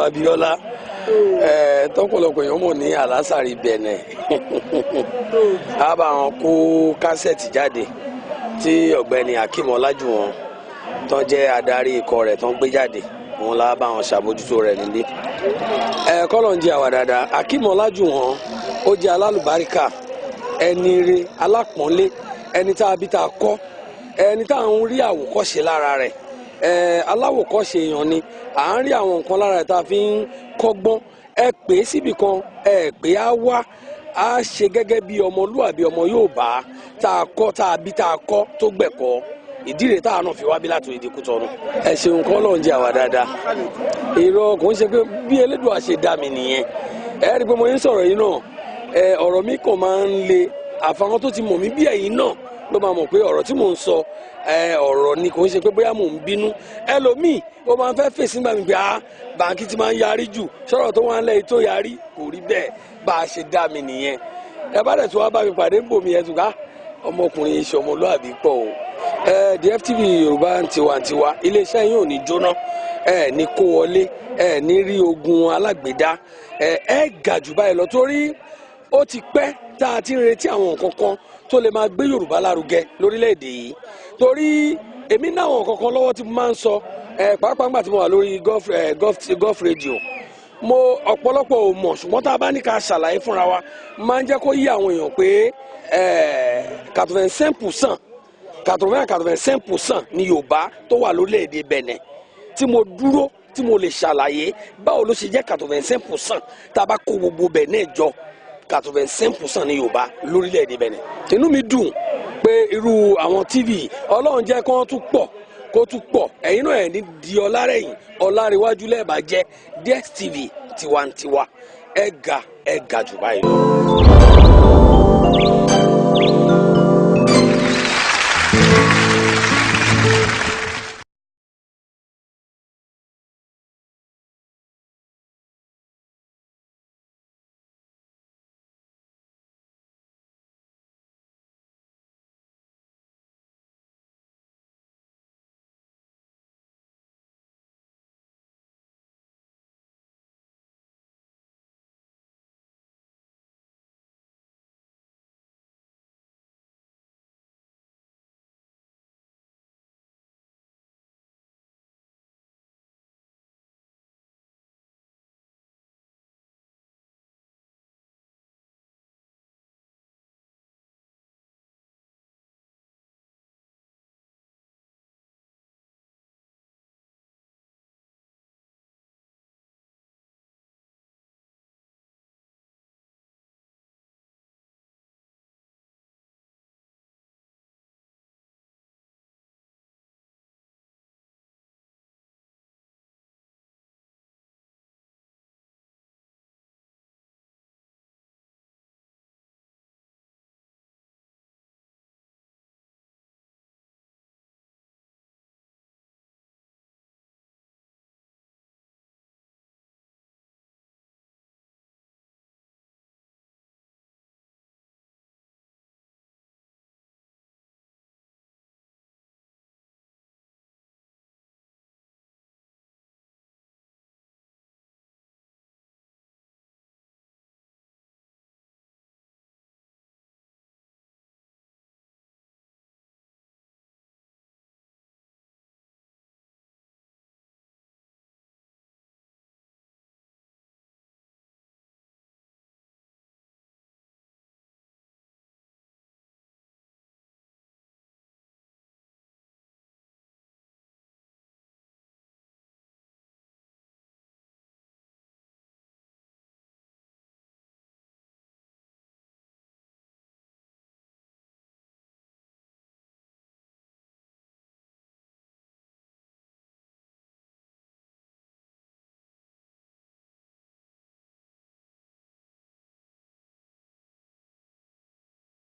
Abíọ́lá tọ́pọ̀lọpọ̀ èèyàn mọ̀ ní Alásàrí Bẹ̀nẹ̀ a bá wọn kó kásẹ̀tì jáde tí ọ̀gbẹ́ni Akeem Ọlájúwọ̀n tó jẹ́ adarí ikọ̀ rẹ̀ tó ń gbé jáde òun la bá wọn ṣàbójútó rẹ̀ nílé kọ́lọ̀ ń jẹ́ àwà dáadáa. Akeem Ọlájúwọ̀n ó jẹ́ alálùbáríkà, ẹni ire, alápọ̀nlé, ẹni tá a bí tá a kọ́, ẹni tá à ń rí àwòkọ́ṣe lára rẹ̀, aláwòkọ́ṣe èèyàn ni à ń rí àwọn nǹkan lára rẹ̀ tá a fi ń kọ́gbọ́n. Ẹ pè é síbì kan, ẹ pè á wá, á ṣe gẹ́gẹ́ bí ọmọlúwàbí ọmọ Yorùbá tá a kọ́, tá a bí tá a kọ́ tó gbẹ̀kọ́. Ìdí rẹ̀ tá a náà fi wá bí láti ìdí Kútọ́nù. Ẹ ṣeun kọ́ lọ́n jẹ́ àwa dáadáa. Irọ́ kò ń ṣe pé bí Elédùà ṣe dá mi nìyẹn. Ẹ rí i pé mo ń sọ̀rọ̀ yìí náà, ọ̀rọ̀ mi kàn máa ń le. Àfàwọn tó ti mọ̀ mí bí ẹ̀yin náà ló máa mọ̀ pé ọ̀rọ̀ tí mò ń sọ ọ̀rọ̀ ni, kò ń ṣe pé bóyá mò ń bínú. Ẹlòmíì ó máa ń fẹ́ fèsì nígbà mi pé bàǹkì ti máa ń yarí jù, sọ̀rọ̀ tó wà ń lẹ́yìn tó yarí kò rí bẹ́ẹ̀, bá a ṣe dá mi nìyẹn. Ẹ bá dẹ̀ tó wá bá mi pàdé ń bò mí ẹ̀ tún ká ọmọkùnrin iṣẹ́ ọmọlúàbí pọ̀ o. DFTV Yorùbá tiwantiwa iléeṣẹ́ yín ò ní jóná, ní kó wọlé, ní rí ogun alágbèdá, ga jù báyìí lọ torí ó ti pẹ́ tá a ti ń retí àwọn nǹkan kan tó lè máa gbé Yorùbá lárugẹ lórílẹ̀‐èdè yìí. Torí èmi náà àwọn nǹkan kan lọ́wọ́ tí mo máa ń sọ pàápàá nígbà tí mo wà lórí Gulf Radio, mo ọ̀pọ̀lọpọ̀ ò mọ̀, ṣùgbọ́n tá a bá ní ká ṣàlàyé fúnra wa máa ń jẹ́ kó yí àwọn èèyàn pé 85% ní Yorùbá tó wà lórílẹ̀‐èdè Benin tí mo dúró tí mo lè ṣàlàyé báwo ló ṣe jẹ́ 85% tá a bá kó gbogbo Benin jọ 85% ní Yorùbá lórílẹ̀‐èdè Benin. Inú mi dùn pé irú àwọn TV Ọlọ́run jẹ́ kó tún pọ̀ ẹ̀yin náà ẹ̀ ní di ọlárẹ̀yìn ọlárẹ̀wájú lẹ́ẹ̀bà jẹ́ DSTV tiwantiwa ẹ̀ ga jù báyìí lọ.